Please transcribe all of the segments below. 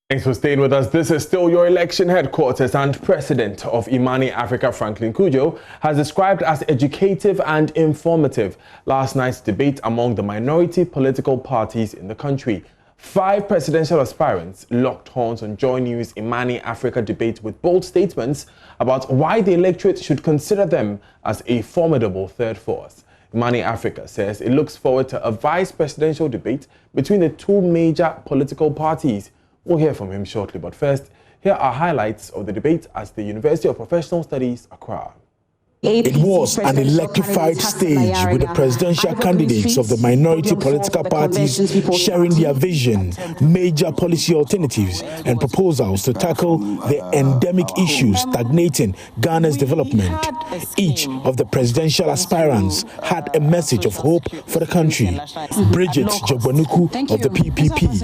Thanks for staying with us. This is still your election headquarters, and President of Imani Africa, Franklin Cudjoe, has described as educative and informative last night's debate among the minority political parties in the country. 5 presidential aspirants locked horns on JoyNews Imani Africa debate with bold statements about why the electorate should consider them as a formidable third force. Imani Africa says it looks forward to a vice presidential debate between the 2 major political parties. We'll hear from him shortly, but first, here are highlights of the debate at the University of Professional Studies, Accra. It was an electrified stage with the presidential candidates of the minority political parties sharing their vision, major policy alternatives, and proposals to tackle the endemic issues stagnating Ghana's development. Each of the presidential aspirants had a message of hope for the country. Bridget Jogbanuku of the PPP,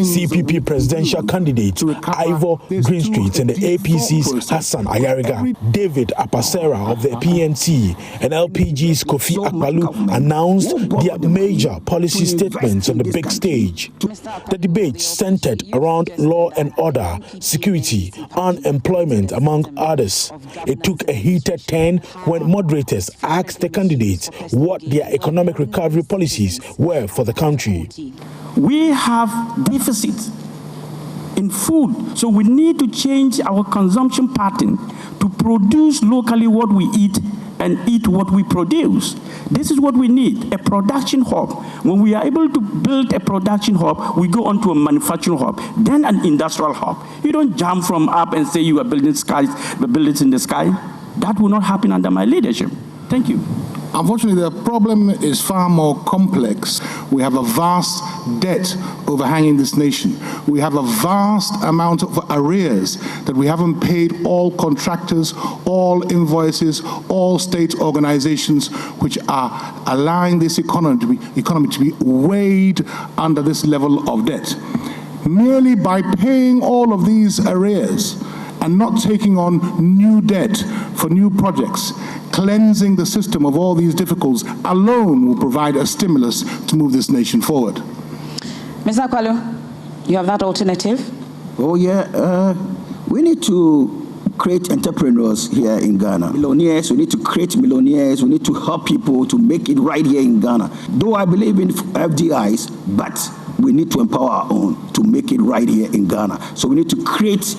CPP presidential candidate Ivor Greenstreet, and the APC's Hassan Ayariga, David Apasera of the PNC, and LPG's Kofi Akpalu announced their major policy statements on the big stage. The debate centered around law and order, security, unemployment, among others. It took a heated turn when moderators asked the candidates what their economic recovery policies were for the country. We have deficits in food, so we need to change our consumption pattern to produce locally what we eat and eat what we produce. This is what we need, a production hub. When we are able to build a production hub, we go on to a manufacturing hub, then an industrial hub. You don't jump from up and say you are building buildings in the sky. That will not happen under my leadership. Thank you. Unfortunately, the problem is far more complex. We have a vast debt overhanging this nation. We have a vast amount of arrears that we haven't paid all contractors, all invoices, all state organizations, which are allowing this economy to be weighed under this level of debt. Merely by paying all of these arrears and not taking on new debt for new projects, cleansing the system of all these difficulties alone will provide a stimulus to move this nation forward. Mr. Akpalu, you have that alternative? Oh yeah, we need to create entrepreneurs here in Ghana. Millionaires, we need to create millionaires, we need to help people to make it right here in Ghana. Though I believe in FDIs, but we need to empower our own to make it right here in Ghana. So we need to create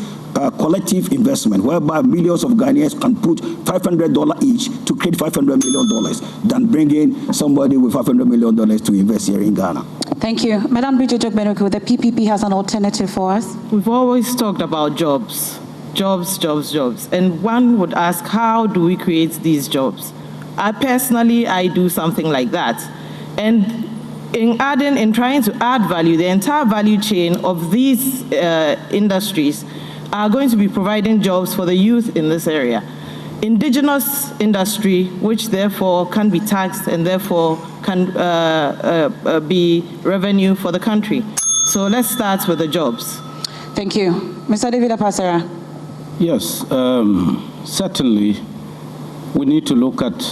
collective investment whereby millions of Ghanaians can put $500 each to create $500 million than bring in somebody with $500 million to invest here in Ghana. Thank you. Madam Bridget Jogbanuku, the PPP has an alternative for us. We've always talked about jobs. And one would ask, how do we create these jobs? I do something like that. And in trying to add value, the entire value chain of these industries are going to be providing jobs for the youth in this area. Indigenous industry, which therefore can be taxed and therefore can be revenue for the country. So let's start with the jobs. Thank you. Mr. David Apasera. Yes, certainly we need to look at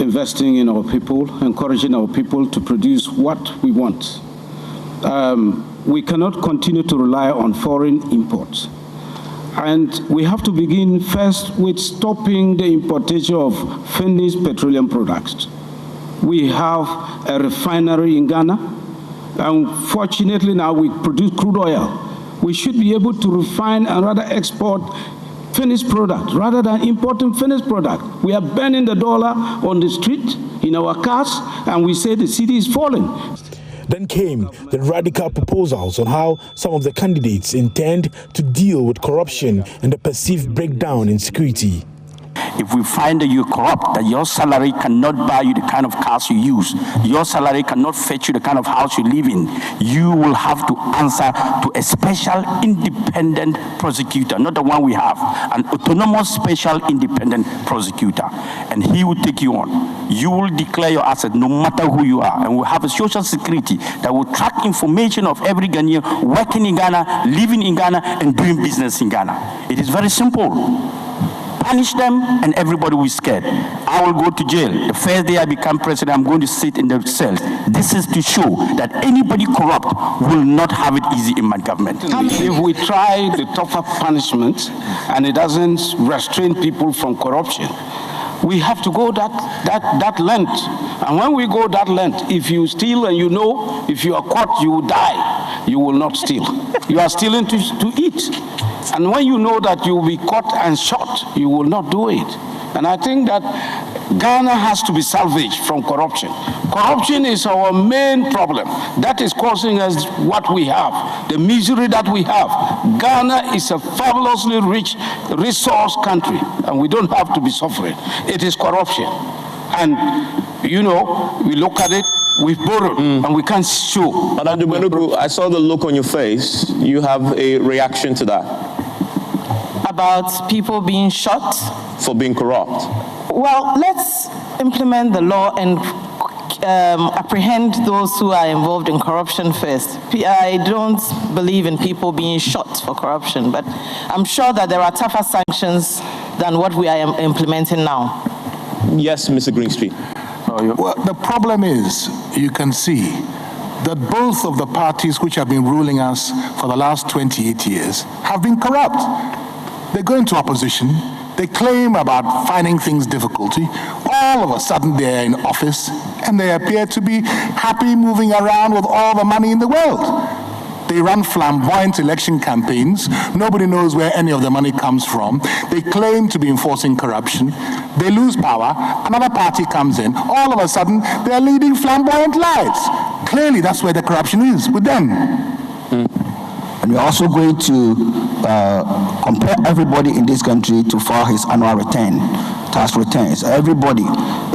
investing in our people, encouraging our people to produce what we want. We cannot continue to rely on foreign imports. And we have to begin first with stopping the importation of finished petroleum products. We have a refinery in Ghana, and fortunately now we produce crude oil. We should be able to refine and rather export finished product rather than importing finished product. We are burning the dollar on the street, in our cars, and we say the city is falling. Then came the radical proposals on how some of the candidates intend to deal with corruption and the perceived breakdown in security. If we find that you're corrupt, that your salary cannot buy you the kind of cars you use, your salary cannot fetch you the kind of house you live in, you will have to answer to a special independent prosecutor, not the one we have, an autonomous special independent prosecutor. And he will take you on. You will declare your asset no matter who you are, and we'll have a social security that will track information of every Ghanaian working in Ghana, living in Ghana, and doing business in Ghana. It is very simple. punish them, and everybody will be scared. I will go to jail. The first day I become president, I'm going to sit in the cells. This is to show that anybody corrupt will not have it easy in my government. If we try the tougher punishment and it doesn't restrain people from corruption, we have to go that length. And when we go that length, if you steal and you know, if you are caught, you will die. You will not steal. You are stealing to eat. And when you know that you will be caught and shot, you will not do it. And I think that Ghana has to be salvaged from corruption. Corruption is our main problem. That is causing us what we have, the misery that we have. Ghana is a fabulously rich resource country, and we don't have to be suffering. It is corruption. And, you know, we look at it, we've borrowed, and we can't show. Madam Dumenuku, I saw the look on your face. You have a reaction to that? About people being shot? For being corrupt? Well, let's implement the law and apprehend those who are involved in corruption first. I don't believe in people being shot for corruption, but I'm sure that there are tougher sanctions than what we are implementing now. Yes, Mr. Greenspan. Well, the problem is, you can see that both of the parties which have been ruling us for the last 28 years have been corrupt. They go into opposition, they claim about finding things difficulty. All of a sudden they're in office and they appear to be happy moving around with all the money in the world. They run flamboyant election campaigns. Nobody knows where any of the money comes from. They claim to be enforcing corruption. They lose power. Another party comes in. All of a sudden, they're leading flamboyant lives. Clearly, that's where the corruption is, with them. And we're also going to compare everybody in this country to file his annual return, tax returns. Everybody,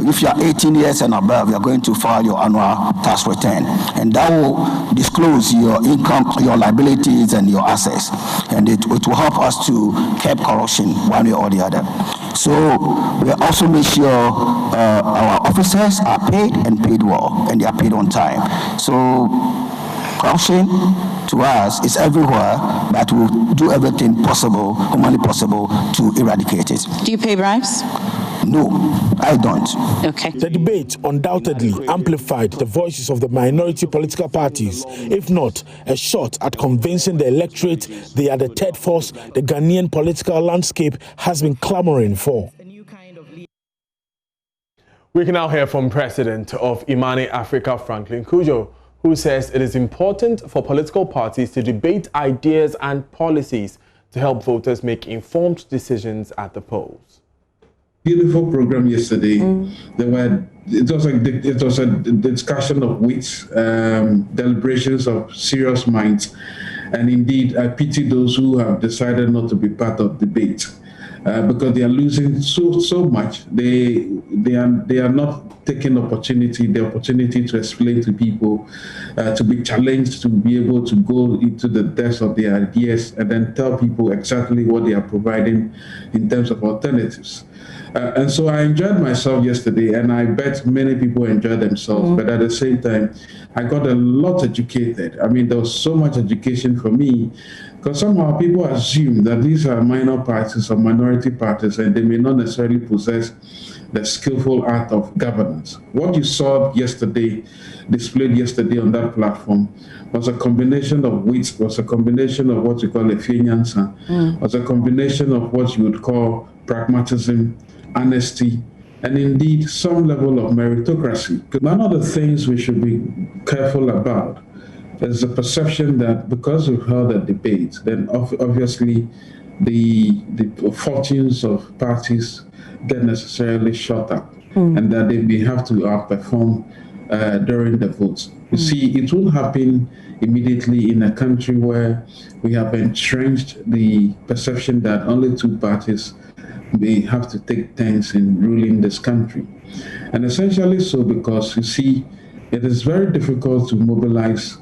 if you're 18 years and above, you're going to file your annual tax return. And that will disclose your income, your liabilities, and your assets. And it will help us to curb corruption one way or the other. So we also make sure our officers are paid and paid well, and they are paid on time. So corruption to us is everywhere, but we'll do everything possible, humanly possible, to eradicate it. Do you pay bribes? No, I don't. Okay. The debate undoubtedly amplified the voices of the minority political parties, if not a shot at convincing the electorate they are the third force the Ghanaian political landscape has been clamoring for. We can now hear from President of Imani Africa, Franklin Cudjoe, who says it is important for political parties to debate ideas and policies to help voters make informed decisions at the polls. Beautiful program yesterday. It was a discussion of wits, deliberations of serious minds, and indeed I pity those who have decided not to be part of debate because they are losing so much. They are not taking the opportunity to explain to people, to be challenged, to be able to go into the depths of their ideas and then tell people exactly what they are providing in terms of alternatives. And so I enjoyed myself yesterday, and I bet many people enjoyed themselves. But at the same time, I got a lot educated. I mean, there was so much education for me, because somehow people assume that these are minor parties or minority parties, and they may not necessarily possess the skillful art of governance. What you saw yesterday, displayed yesterday on that platform, was a combination of wits, was a combination of what you call efficiency, was a combination of what you would call pragmatism, honesty, and indeed some level of meritocracy. One of the things we should be careful about is the perception that because we've held a debate, then obviously the fortunes of parties get necessarily shot up, and that they may have to outperform during the votes. You see, it will happen immediately in a country where we have entrenched the perception that only two parties may have to take turns in ruling this country. And essentially so because, you see, it is very difficult to mobilize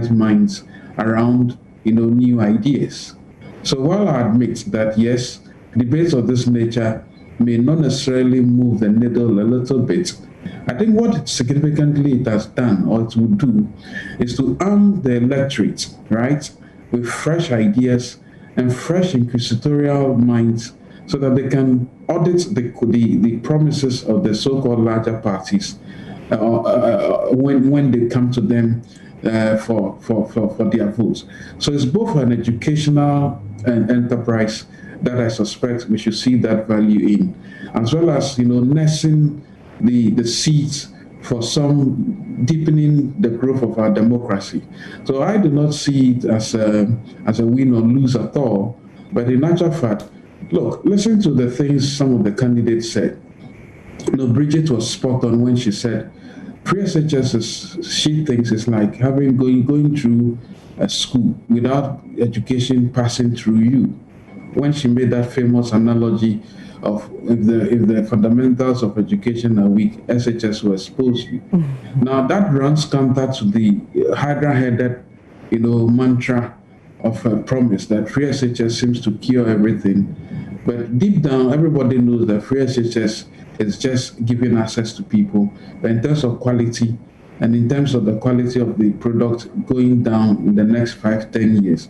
minds around, new ideas. So while I admit that, yes, debates of this nature may not necessarily move the needle a little bit, I think what significantly it has done, or it will do, is to arm the electorate, right, with fresh ideas and fresh inquisitorial minds so that they can audit the promises of the so-called larger parties when they come to them for their votes. So it's both an educational and enterprise that I suspect we should see that value in, as well as nursing the seeds for some deepening the growth of our democracy. So I do not see it as a win or lose at all. But in actual fact, look, listen to the things some of the candidates said. Bridget was spot on when she said, pre-SHS, she thinks it's like going through a school without education passing through you. When she made that famous analogy of if the fundamentals of education are weak, SHS will expose you. Now that runs counter to the hydra-headed, mantra of a promise that free SHS seems to cure everything. But deep down, everybody knows that free SHS is just giving access to people. But in terms of quality, and in terms of the quality of the product going down in the next 5-10 years,